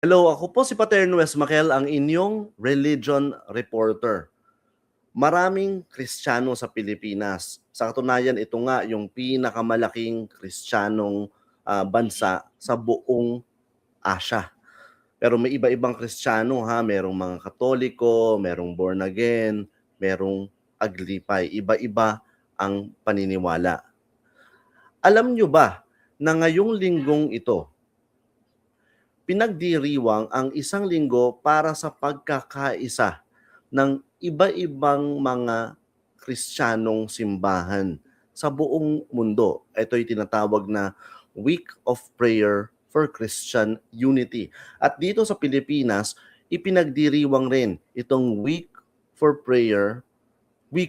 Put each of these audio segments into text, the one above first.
Hello, ako po si Pater Nuez Maquel, ang inyong religion reporter. Maraming Kristiyano sa Pilipinas. Sa katunayan, ito nga yung pinakamalaking Kristiyanong bansa sa buong Asia. Pero may iba-ibang Kristiyano ha, merong mga Katoliko, merong born again, merong aglipay. Iba-iba ang paniniwala. Alam nyo ba na ngayong linggong ito, pinagdiriwang ang isang linggo para sa pagkakaisa ng iba-ibang mga Kristiyanong simbahan sa buong mundo. Ito'y tinatawag na Week of Prayer for Christian Unity. At dito sa Pilipinas, ipinagdiriwang rin itong Week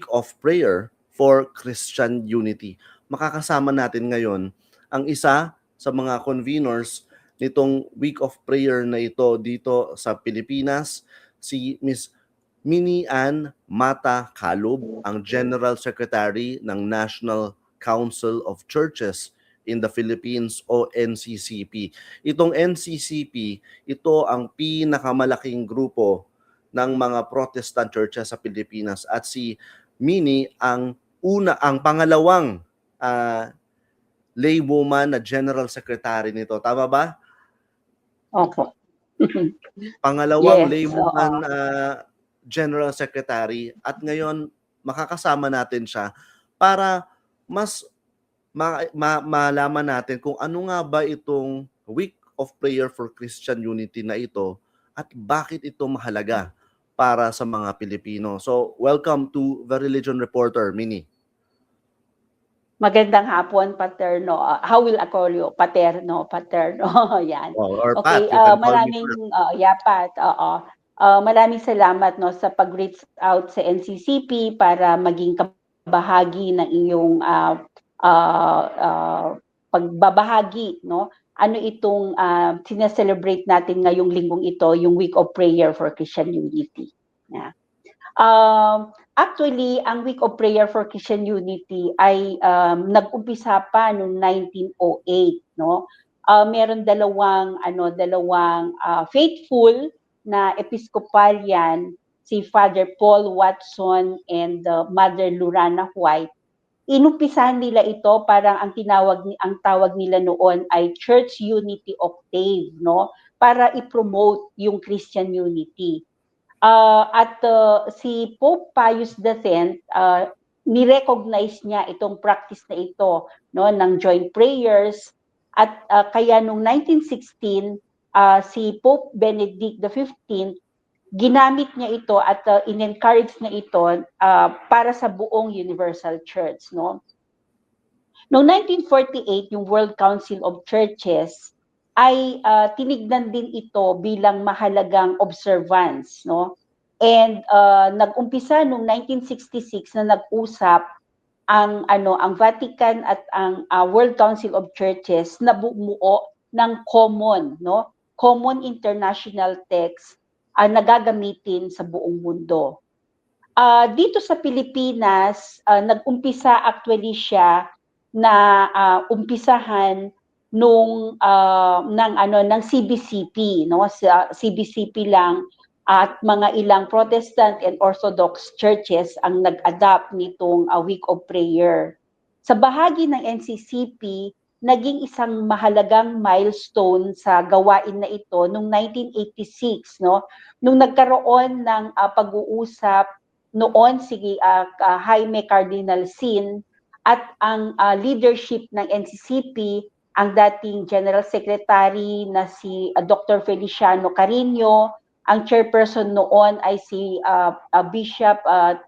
of Prayer for Christian Unity. Makakasama natin ngayon ang isa sa mga conveners nitong Week of Prayer na ito dito sa Pilipinas, si Miss Mini Ann Mata Calub, ang General Secretary ng National Council of Churches in the Philippines o NCCP. Itong NCCP, ito ang pinakamalaking grupo ng mga Protestant churches sa Pilipinas at si Mini ang pangalawang laywoman na General Secretary nito. Tama ba? Opo. Pangalawang Yes, laywoman General Secretary at ngayon makakasama natin siya para mas malaman natin kung ano nga ba itong Week of Prayer for Christian Unity na ito at bakit ito mahalaga para sa mga Pilipino. So, welcome to The Religion Reporter, Mini. Magandang hapon, Paterno. How will I call you? Paterno. Yan. Or Okay, Pat, you can call me maraming, Pat, oo. Maraming salamat no, sa pag-reach out sa NCCP para maging kabahagi ng iyong pagbabahagi. No? Ano itong sineselebrate natin ngayong linggong ito, yung Week of Prayer for Christian Unity. Yeah. Actually, ang Week of Prayer for Christian Unity ay nag-umpisa pa noong 1908, no? Meron dalawang faithful na Episcopalian, si Father Paul Watson and Mother Lurana White. Inumpisahan nila ito, parang ang tawag nila noon ay Church Unity Octave, no? Para i-promote yung Christian unity. Si Pope Pius X, ni-recognize niya itong practice na ito, no, ng joint prayers, at kaya noong 1916 si Pope Benedict XV ginamit niya ito at in-encourage niya ito para sa buong Universal Church, no. Noong 1948 yung World Council of Churches ay tinignan din ito bilang mahalagang observance, no? And nag-umpisa noong 1966 na nag-usap ang Vatican at ang World Council of Churches na bumuo ng common, no? Common international text na gagamitin sa buong mundo. Dito sa Pilipinas, nag-umpisa actually siya na umpisahan ng CBCP, no? Sa CBCP lang at mga ilang Protestant and Orthodox churches ang nag-adapt nitong Week of Prayer. Sa bahagi ng NCCP, naging isang mahalagang milestone sa gawain na ito noong 1986, no? Nung nagkaroon ng pag-uusap noon si Jaime Cardinal Sin at ang leadership ng NCCP, ang dating General Secretary na si Dr. Feliciano Carino, ang chairperson noon ay si Bishop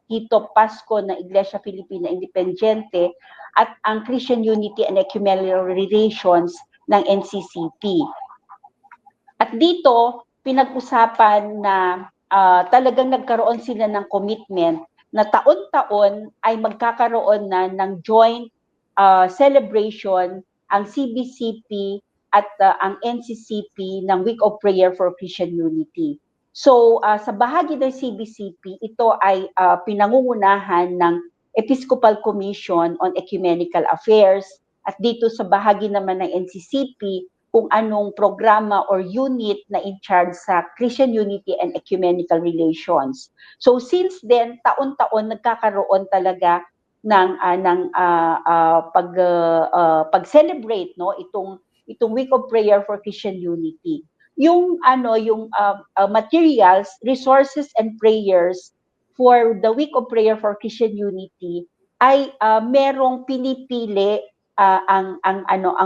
Tito Pasco ng Iglesia Filipina Independiente, at ang Christian Unity and Ecumenical Relations ng NCCP. At dito, pinag-usapan na talagang nagkaroon sila ng commitment na taon-taon ay magkakaroon na ng joint celebration ang CBCP at ang NCCP ng Week of Prayer for Christian Unity. So sa bahagi ng CBCP, ito ay pinangungunahan ng Episcopal Commission on Ecumenical Affairs, at dito sa bahagi naman ng NCCP, kung anong programa or unit na in charge sa Christian unity and ecumenical relations. So since then, taon-taon nagkakaroon talaga ng pag-celebrate, no, itong Week of Prayer for Christian Unity. Yung materials, resources and prayers for the Week of Prayer for Christian Unity ay merong pinipili ang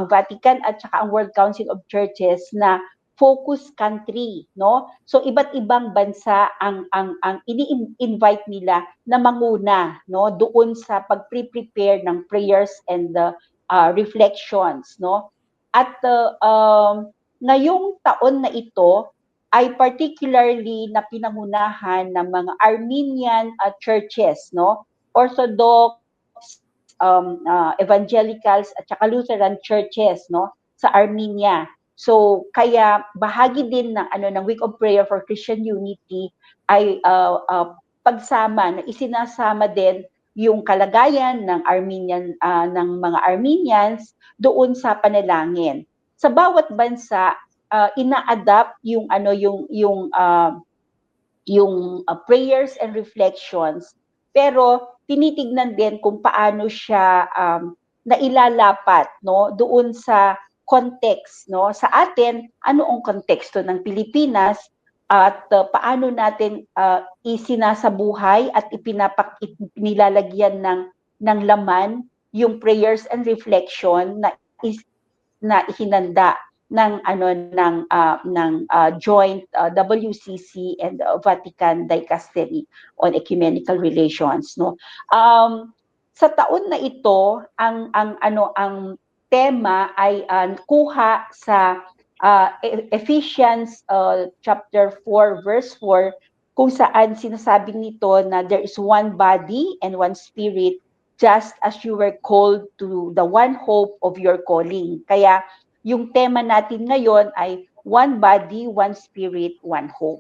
Vatican at saka ang World Council of Churches na focus country, no? So iba't ibang bansa ang ini-invite nila na manguna, no, doon sa pag-prepare ng prayers and the reflections, no? At ngayong taon na ito ay particularly na pinangunahan ng mga Armenian churches, no? Orthodox, evangelicals at saka Lutheran churches, no, sa Armenia. So kaya bahagi din ng Week of Prayer for Christian Unity ay pagsama na isinasama din yung kalagayan ng ng mga Armenians doon sa panalangin. Sa bawat bansa ina-adapt yung prayers and reflections, pero tinitignan din kung paano siya nailalapat, no, doon sa context, no. Sa atin, ano ang konteksto ng Pilipinas at paano natin isinasabuhay at nilalagyan ng laman yung prayers and reflection na ihinanda ng joint WCC and Vatican Dicastery on Ecumenical Relations, no. Sa taon na ito ang tema ay kuha sa Ephesians chapter 4 verse 4, kung saan sinasabi nito na there is one body and one spirit, just as you were called to the one hope of your calling. Kaya yung tema natin ngayon ay one body, one spirit, one hope.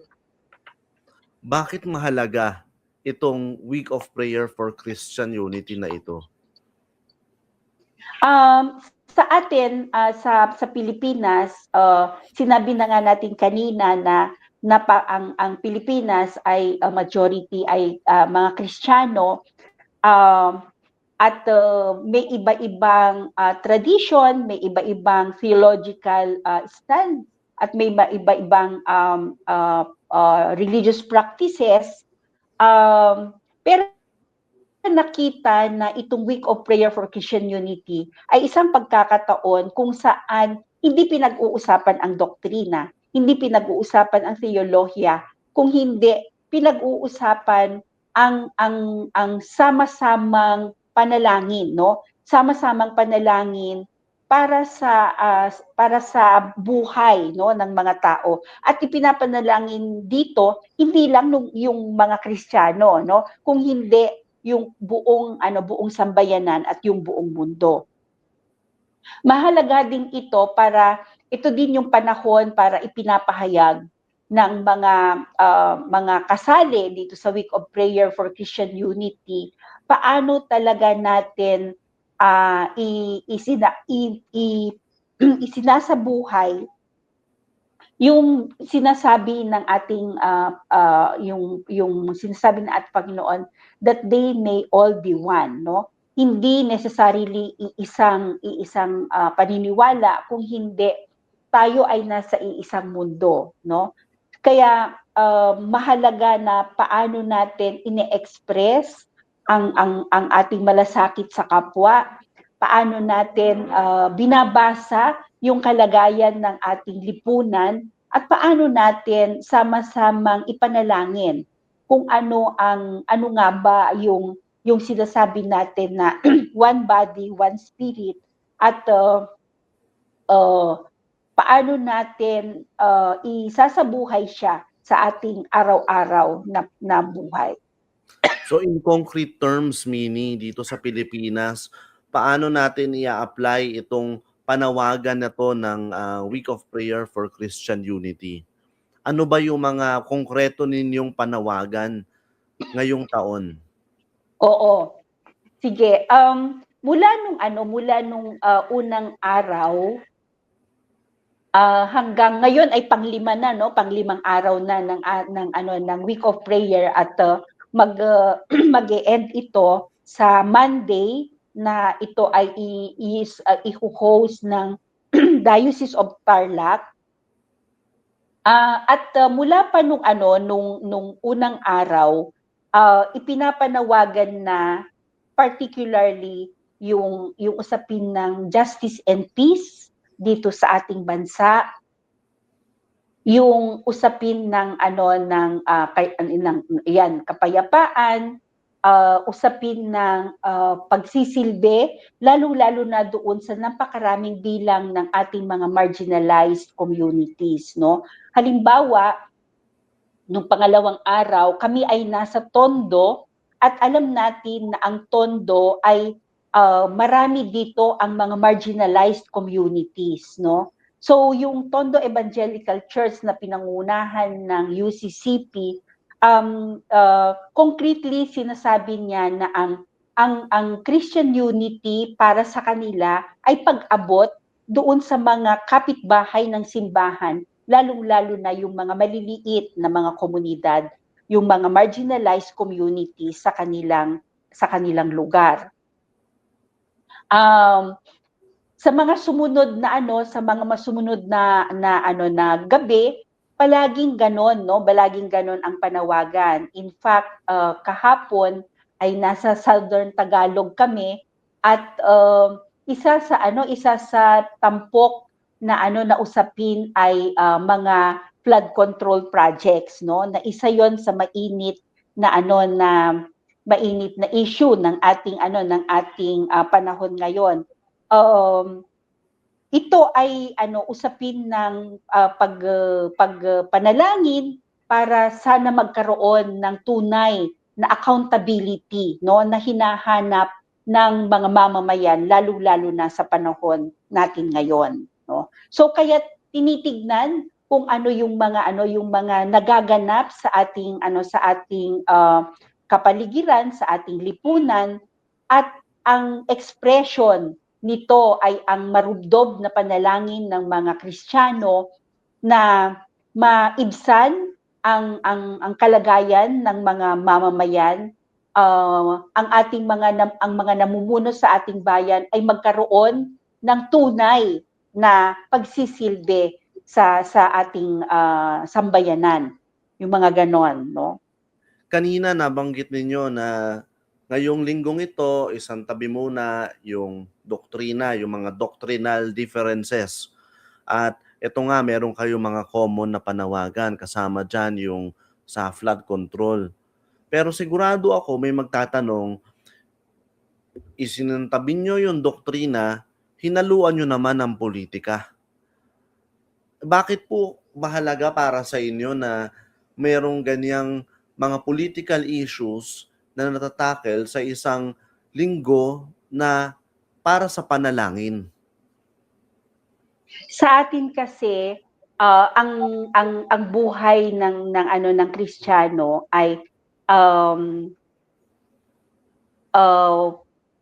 Bakit mahalaga itong Week of Prayer for Christian Unity na ito? Sa atin, sa Pilipinas, sinabi na nga natin kanina na ang Pilipinas ay majority ay mga Kristiyano, at may iba-ibang tradition, may iba-ibang theological stand, at may iba-ibang religious practices. Pero nakita na itong Week of Prayer for Christian Unity ay isang pagkakataon kung saan hindi pinag-uusapan ang doktrina, hindi pinag-uusapan ang theolohiya, kung hindi pinag-uusapan ang sama-samang panalangin, no? Sama-samang panalangin para sa buhay, no, ng mga tao. At ipinapanalangin dito hindi lang yung mga Kristiyano, no, kung hindi yung buong sambayanan at yung buong mundo. Mahalaga din ito para ito din yung panahon para ipinapahayag ng mga kasali dito sa Week of Prayer for Christian Unity, paano talaga natin isinasabuhay yung sinasabi ng ating yung sinasabi ng ating Panginoon that they may all be one, no? Hindi necessarily iisang paniniwala, kung hindi tayo ay nasa iisang mundo, no? Kaya mahalaga na paano natin ine-express ang ating malasakit sa kapwa, paano natin binabasa yung kalagayan ng ating lipunan, at paano natin sama-samang ipanalangin kung ano nga ba yung sinasabi natin na one body, one spirit, at paano natin isasabuhay siya sa ating araw-araw na buhay. So in concrete terms, Mini, dito sa Pilipinas, paano natin i-apply itong panawagan na to ng Week of Prayer for Christian Unity? Ano ba yung mga konkreto ninyong panawagan ngayong taon? Oo. Sige, mula nung unang araw hanggang ngayon ay panglima na, no, panglimang araw na ng week of prayer, at mag-e-end ito sa Monday, na ito ay i-host ng Diocese of Tarlac. Mula pa nung unang araw, ipinapanawagan na particularly yung usapin ng justice and peace dito sa ating bansa, yung usapin ng kapayapaan, usapin ng pagsisilbi, lalong-lalo na doon sa napakaraming bilang ng ating mga marginalized communities, no? Halimbawa, nung pangalawang araw, kami ay nasa Tondo, at alam natin na ang Tondo ay marami dito ang mga marginalized communities, no? So yung Tondo Evangelical Church na pinangunahan ng UCCP, concretely sinasabi niya na ang Christian unity para sa kanila ay pag-abot doon sa mga kapitbahay ng simbahan, lalong-lalo na yung mga maliliit na mga komunidad, yung mga marginalized communities sa kanilang lugar. Sa mga sumunod na gabi, palaging ganon, no? Palaging ganon ang panawagan. In fact, kahapon ay nasa Southern Tagalog kami, at isa sa tampok na usapin ay mga flood control projects, no? Na isa 'yon sa mainit na issue ng ating panahon ngayon. Ito ay usapin ng pagpanalangin para sana magkaroon ng tunay na accountability, no, na hinahanap ng mga mamamayan, lalo-lalo na sa panahon natin ngayon, no. So kaya tinitignan kung ano yung mga nagaganap sa ating kapaligiran, sa ating lipunan, at ang expression nito ay ang marubdob na panalangin ng mga Kristiyano na maibsan ang kalagayan ng mga mamamayan, ang mga namumuno sa ating bayan ay magkaroon ng tunay na pagsisilbi sa ating sambayanan, yung mga ganon, no? Kanina nabanggit ninyo na ngayong linggong ito, isang tabi muna yung doktrina, yung mga doctrinal differences. At ito nga, meron kayong mga common na panawagan, kasama dyan yung sa flood control. Pero sigurado ako may magtatanong, isinantabi nyo yung doktrina, hinaluan nyo naman ang politika. Bakit po mahalaga para sa inyo na merong ganyang mga political issues na natatakel sa isang linggo na para sa panalangin? Sa atin kasi, ang buhay ng Kristiyano ay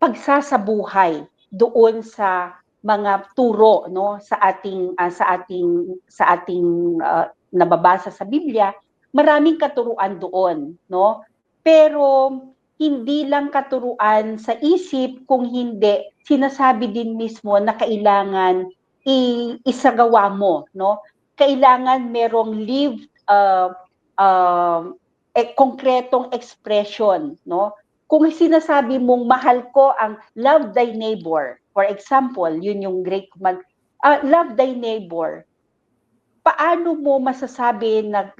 pagsasabuhay doon sa mga turo, no, sa ating nababasa sa Biblia. Maraming katuruan doon, no? Pero hindi lang katuruan sa isip, kung hindi sinasabi din mismo na kailangan isagawa mo, no? Kailangan merong lived konkretong expression, no? Kung sinasabi mong mahal ko ang love thy neighbor, for example, yun yung great command, love thy neighbor. Paano mo masasabi na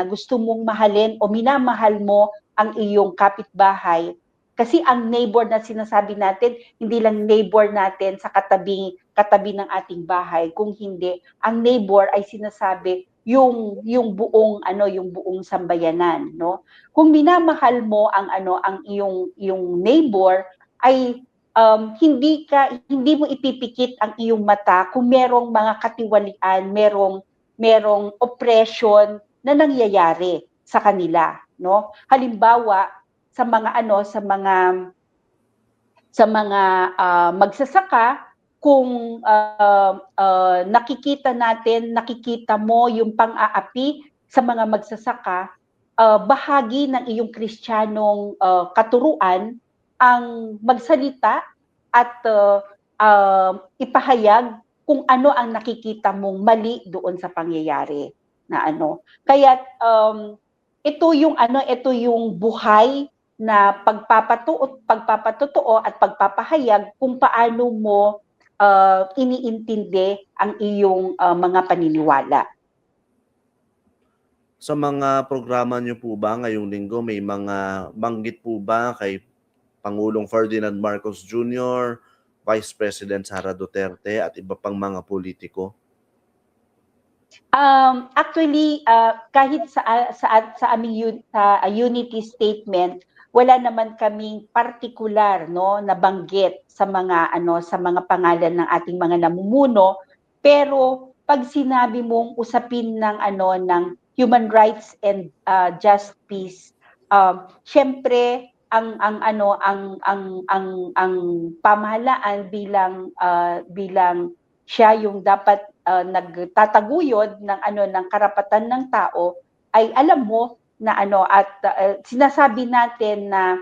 gusto mong mahalin o minamahal mo ang iyong kapitbahay? Kasi ang neighbor na sinasabi natin, hindi lang neighbor natin sa katabi ng ating bahay, kung hindi ang neighbor ay sinasabi yung buong sambayanan, no? Kung minamahal mo ang iyong neighbor, ay hindi mo ipipikit ang iyong mata kung merong mga katiwalian, merong oppression na nangyayari sa kanila, no? Halimbawa, sa mga magsasaka, kung nakikita mo yung pang-aapi sa mga magsasaka, bahagi ng iyong Kristiyanong katuruan ang magsalita at ipahayag kung ano ang nakikita mong mali doon sa pangyayari na ano. Kaya ito yung buhay na pagpapatotoo at pagpapahayag kung paano mo iniintindi ang iyong mga paniniwala. Sa mga programa niyo po ba ngayong linggo, may mga banggit po ba kay Pangulong Ferdinand Marcos Jr., Vice President Sara Duterte at iba pang mga politiko? Actually, kahit sa aming unity statement, wala naman kaming partikular no nabanggit sa mga pangalan ng ating mga namumuno, pero pag sinabi mong usapin ng human rights and just peace, syempre ang pamahalaan bilang siya yung dapat nagtataguyod ng karapatan ng tao, ay alam mo na at sinasabi natin na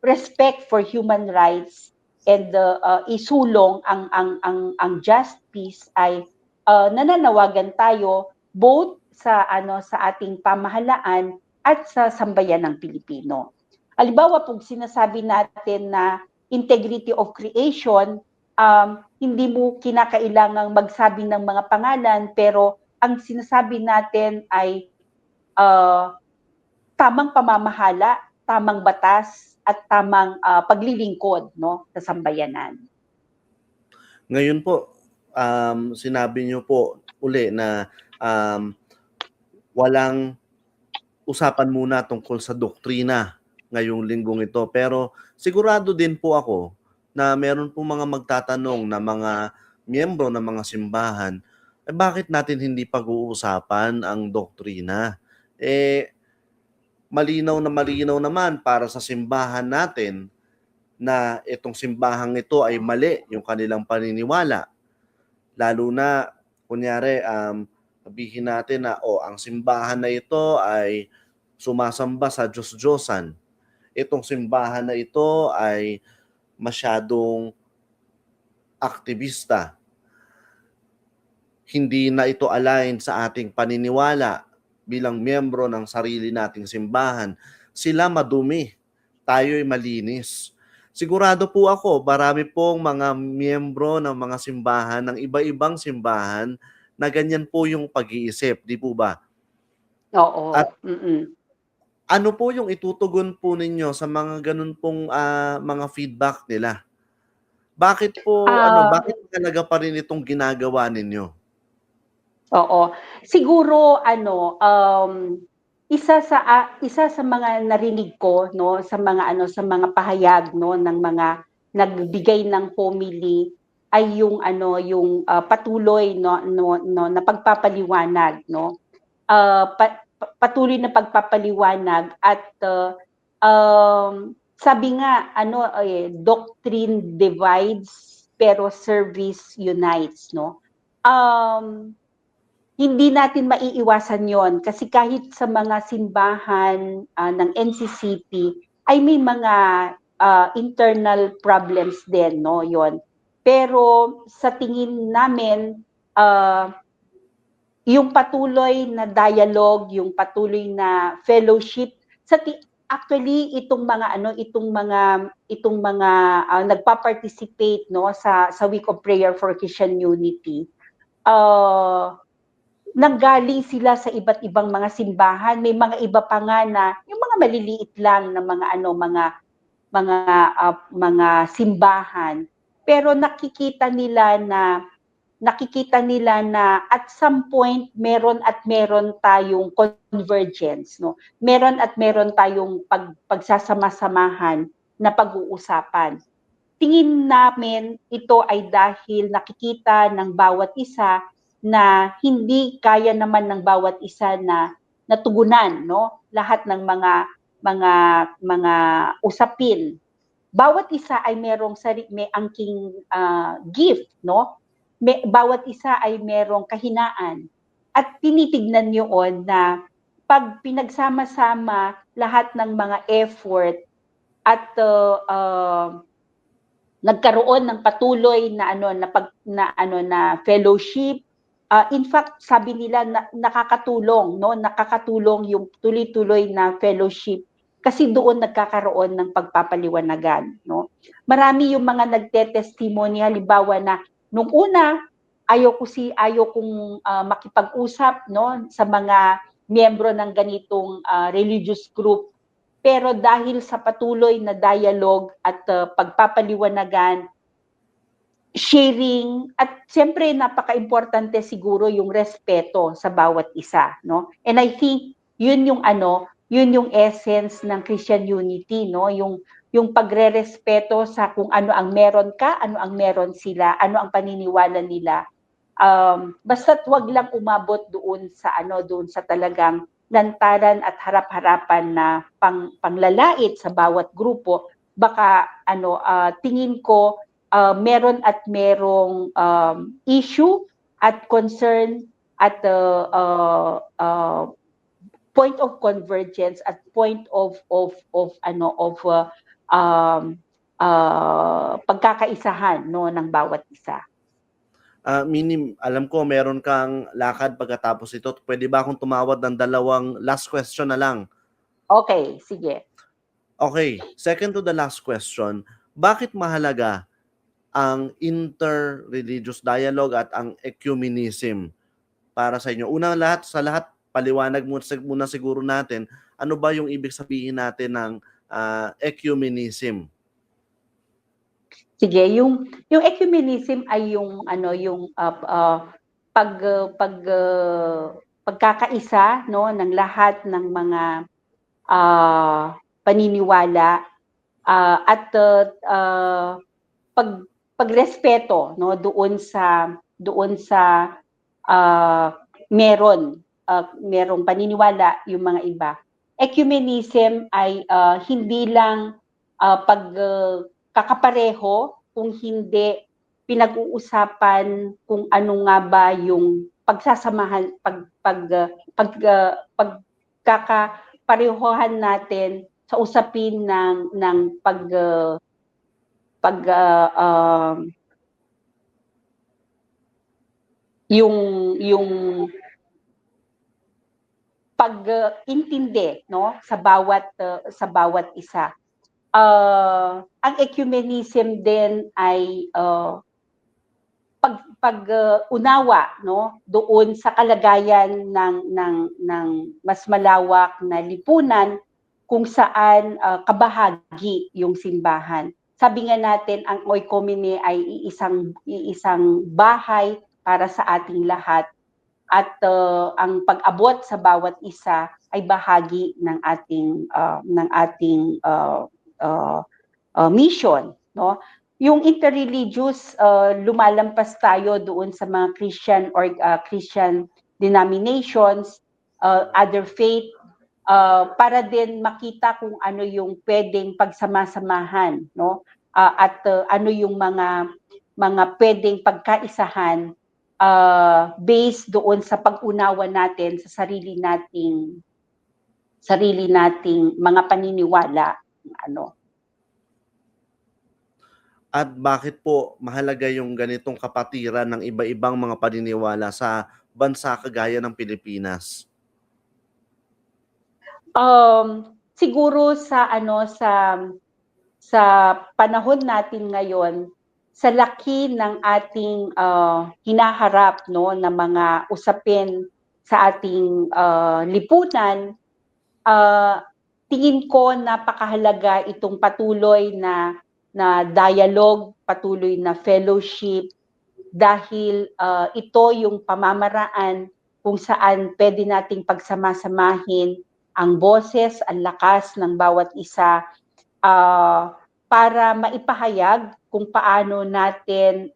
respect for human rights and isulong ang just peace ay nananawagan tayo both sa ating pamahalaan at sa sambayan ng Pilipino. Halimbawa, pag sinasabi natin na integrity of creation, hindi mo kinakailangang magsabi ng mga pangalan, pero ang sinasabi natin ay tamang pamamahala, tamang batas, at tamang paglilingkod no, sa sambayanan. Ngayon po, sinabi niyo po uli na walang usapan muna tungkol sa doktrina ngayong linggong ito. Pero sigurado din po ako na meron po mga magtatanong na mga miyembro ng mga simbahan, bakit natin hindi pag-uusapan ang doktrina? Malinaw naman para sa simbahan natin na itong simbahang ito ay mali yung kanilang paniniwala. Lalo na, kunyari, sabihin natin na ang simbahan na ito ay sumasamba sa Diyos-Diyosan. Itong simbahan na ito ay masyadong aktivista. Hindi na ito align sa ating paniniwala bilang miyembro ng sarili nating simbahan. Sila madumi, tayo'y malinis. Sigurado po ako, marami pong mga miyembro ng mga simbahan, ng iba-ibang simbahan, na ganyan po yung pag-iisip, di po ba? Oo. At ano po yung itutugon po ninyo sa mga ganun pong mga feedback nila? Bakit po bakit mahalaga pa rin itong ginagawa ninyo? Oo. Siguro isa sa mga narinig ko no sa mga pahayag no ng mga nagbigay ng homily ay yung patuloy na pagpapaliwanag no. Patuloy na pagpapaliwanag at sabi nga doctrine divides pero service unites no. Hindi natin maiiwasan yon kasi kahit sa mga simbahan ng NCCP ay may mga internal problems din no yon. Pero sa tingin namin yung patuloy na dialogue, yung patuloy na fellowship actually itong mga nagpa-participate no sa Week of Prayer for Christian Unity, nanggaling sila sa iba't ibang mga simbahan. May mga iba pa nga na yung mga maliliit lang na mga simbahan, pero nakikita nila na at some point meron tayong convergence no. Meron tayong pagsasama-samahan na pag-uusapan. Tingin namin ito ay dahil nakikita ng bawat isa na hindi kaya naman ng bawat isa na natugunan no lahat ng mga usapin bawat isa ay may angking gift, no? Bawat isa ay merong kahinaan. At tinitignan yun na pag pinagsama-sama lahat ng mga effort at nagkaroon ng patuloy na fellowship, in fact sabi nila nakakatulong yung tuloy-tuloy na fellowship kasi doon nagkakaroon ng pagpapaliwanagan, no? Marami yung mga nagte-testimony, halimbawa na nung una ayaw kong makipag-usap, no, sa mga miyembro ng ganitong religious group, pero dahil sa patuloy na dialogue at pagpapaliwanagan, sharing, at siyempre napaka-importante siguro yung respeto sa bawat isa, no? And I think yun yung essence ng Christian unity, no? Yung pagrerespeto sa kung ano ang meron ka, ano ang meron sila, ano ang paniniwala nila. Basta't wag lang umabot doon sa talagang lantaran at harap-harapan na panglalait sa bawat grupo. Baka tingin ko meron at merong issue at concern at point of convergence at point of pagkakaisahan, no, ng bawat isa. Minim, alam ko meron kang lakad pagkatapos ito. Pwede ba akong tumawad ng 2 last question na lang? Okay, sige. Okay, second to the last question. Bakit mahalaga ang inter-religious dialogue at ang ecumenism para sa inyo? Unang lahat, sa lahat, paliwanag muna siguro natin, ano ba yung ibig sabihin natin ng ecumenism? Sige, yung ecumenism ay yung pagkakaisa, no, ng lahat ng mga paniniwala at pagrespeto, no, doon sa merong paniniwala yung mga iba. Ecumenism ay hindi lang kakapareho, kung hindi pinag-uusapan kung ano nga ba yung pagsasamahan, pagkakaparehohan natin sa usapin ng yung pag-intindi, no, sa bawat isa. Ang ecumenism din ay pag-unawa, no, doon sa kalagayan ng mas malawak na lipunan kung saan kabahagi yung simbahan. Sabi nga natin, ang oikomene ay iisang bahay para sa ating lahat, at ang pag-abot sa bawat isa ay bahagi ng ating mission, no? Yung interreligious, lumalampas tayo doon sa mga Christian denominations, other faith, para din makita kung ano yung pwedeng pagsama-samahan, no? At ano yung mga pwedeng pagkaisahan based doon sa pag-unawa natin sa sarili nating mga paniniwala, ano. At bakit po mahalaga yung ganitong kapatiran ng iba-ibang mga paniniwala sa bansa kagaya ng Pilipinas? Siguro sa panahon natin ngayon, sa laki ng ating hinaharap, no, na mga usapin sa ating lipunan, tingin ko napakahalaga itong patuloy na dialogue, patuloy na fellowship, dahil ito yung pamamaraan kung saan pwede nating pagsama-samahin ang boses, ang lakas ng bawat isa para maipahayag kung paano natin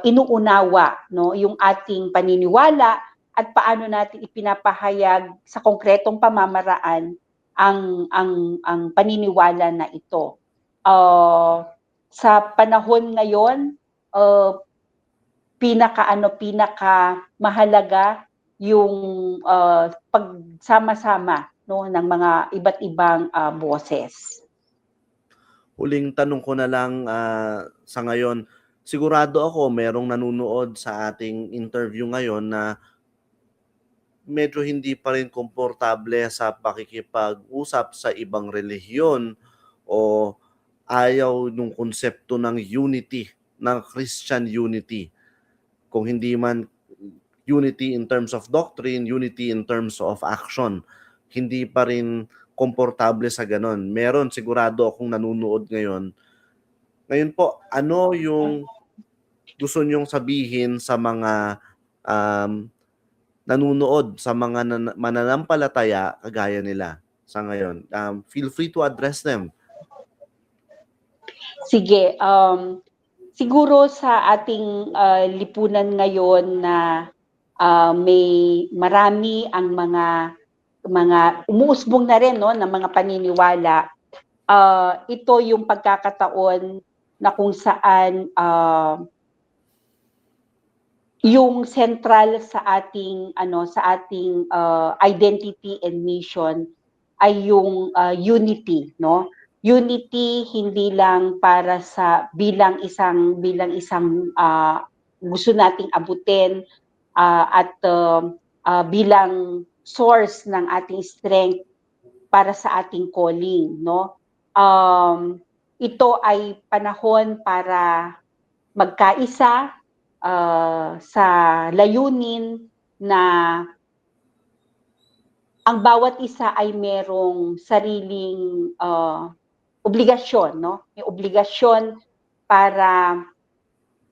inuunawa, no, yung ating paniniwala at paano natin ipinapahayag sa konkretong pamamaraan ang paniniwala na ito. sa panahon ngayon, pinaka mahalaga yung pagsama-sama, no, ng mga iba't ibang boses. Huling tanong ko na lang sa ngayon, sigurado ako merong nanonood sa ating interview ngayon na medyo hindi pa rin komportable sa pakikipag-usap sa ibang relihiyon o ayaw nung konsepto ng unity, ng Christian unity. Kung hindi man unity in terms of doctrine, unity in terms of action. Hindi pa rin komportable sa ganon. Meron sigurado akong nanonood ngayon. Ngayon po, ano yung gusto nyong sabihin sa mga nanonood, sa mga mananampalataya kagaya nila sa ngayon? Feel free to address them. Sige, siguro sa ating lipunan ngayon na may marami ang mga umuusbong na rin, no, ng mga paniniwala. Ito yung pagkakataon na kung saan yung central sa ating identity and mission ay yung unity, no? Unity hindi lang para sa bilang isang gusto nating abutin at bilang source ng ating strength para sa ating calling, no? Ito ay panahon para magkaisa sa layunin na ang bawat isa ay merong sariling obligasyon, no? May obligasyon para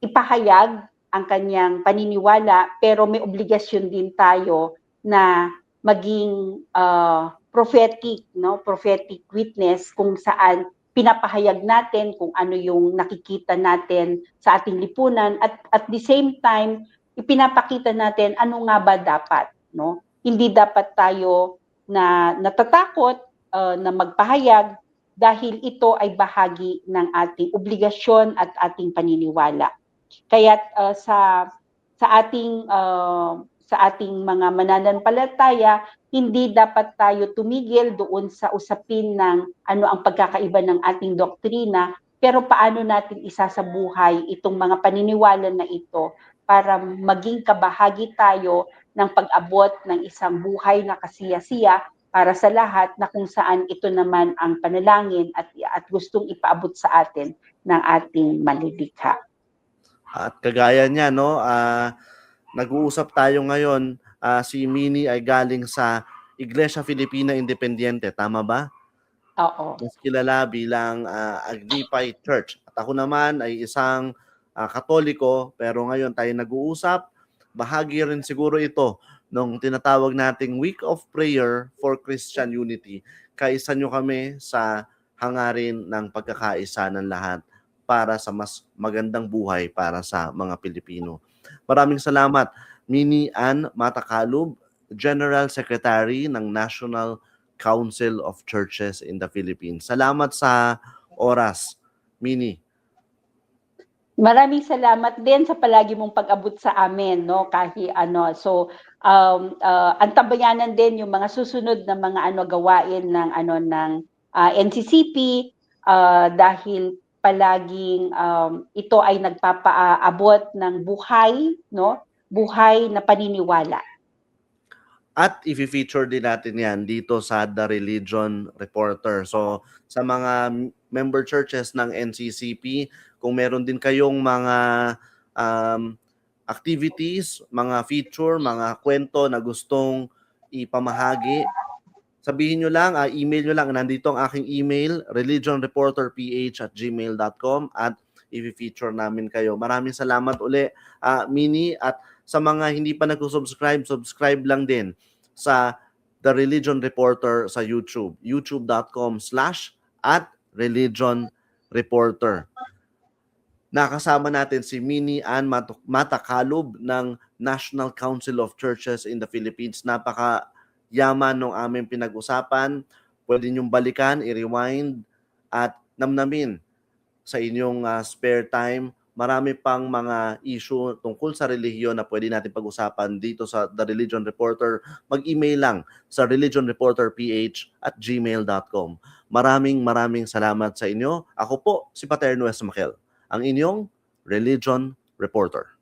ipahayag ang kanyang paniniwala, pero may obligasyon din tayo na maging prophetic, no? Prophetic witness kung saan pinapahayag natin kung ano yung nakikita natin sa ating lipunan at the same time ipinapakita natin ano nga ba dapat, no? Hindi dapat tayo na natatakot na magpahayag dahil ito ay bahagi ng ating obligasyon at ating paniniwala. Kaya sa ating mga mananampalataya, hindi dapat tayo tumigil doon sa usapin ng ano ang pagkakaiba ng ating doktrina, pero paano natin isasabuhay itong mga paniniwala na ito para maging kabahagi tayo ng pag-abot ng isang buhay na kasiyasiya para sa lahat, na kung saan ito naman ang panalangin at gustong ipaabot sa atin ng ating malilikha. At kagaya niya, no, nag-uusap tayo ngayon, si Minnie ay galing sa Iglesia Filipina Independiente, tama ba? Oo. Mas kilala bilang Agripay Church. At ako naman ay isang Katoliko, pero ngayon tayo nag-uusap. Bahagi rin siguro ito nung tinatawag nating Week of Prayer for Christian Unity. Kaisa nyo kami sa hangarin ng pagkakaisa ng lahat para sa mas magandang buhay para sa mga Pilipino. Maraming salamat, Minnie Ann Matacalub, General Secretary ng National Council of Churches in the Philippines. Salamat sa oras, Minnie. Maraming salamat din sa palagi mong pag-abot sa amin, no, kahit ano. So antabayanan din yung mga susunod na mga gawain ng NCCP dahil palaging ito ay nagpapaabot ng buhay, no, buhay na paniniwala. At i-feature din natin yan dito sa The Religion Reporter. So sa mga member churches ng NCCP, kung meron din kayong mga activities, mga feature, mga kwento na gustong ipamahagi, sabihin nyo lang, email nyo lang. Nandito ang aking email, religionreporterph@gmail.com, at i-feature namin kayo. Maraming salamat uli, Minnie, at sa mga hindi pa nag-subscribe, subscribe lang din sa The Religion Reporter sa YouTube, youtube.com/@religionreporter. Nakasama natin si Minnie Ann Matacalub ng National Council of Churches in the Philippines. Napaka yaman ng aming pinag-usapan. Pwede niyong balikan, i-rewind, at namnamin sa inyong spare time. Marami pang mga issue tungkol sa relihiyon na pwede natin pag-usapan dito sa The Religion Reporter. Mag-email lang sa religionreporterph@gmail.com. Maraming salamat sa inyo. Ako po si Paterno Esmaquel, ang inyong Religion Reporter.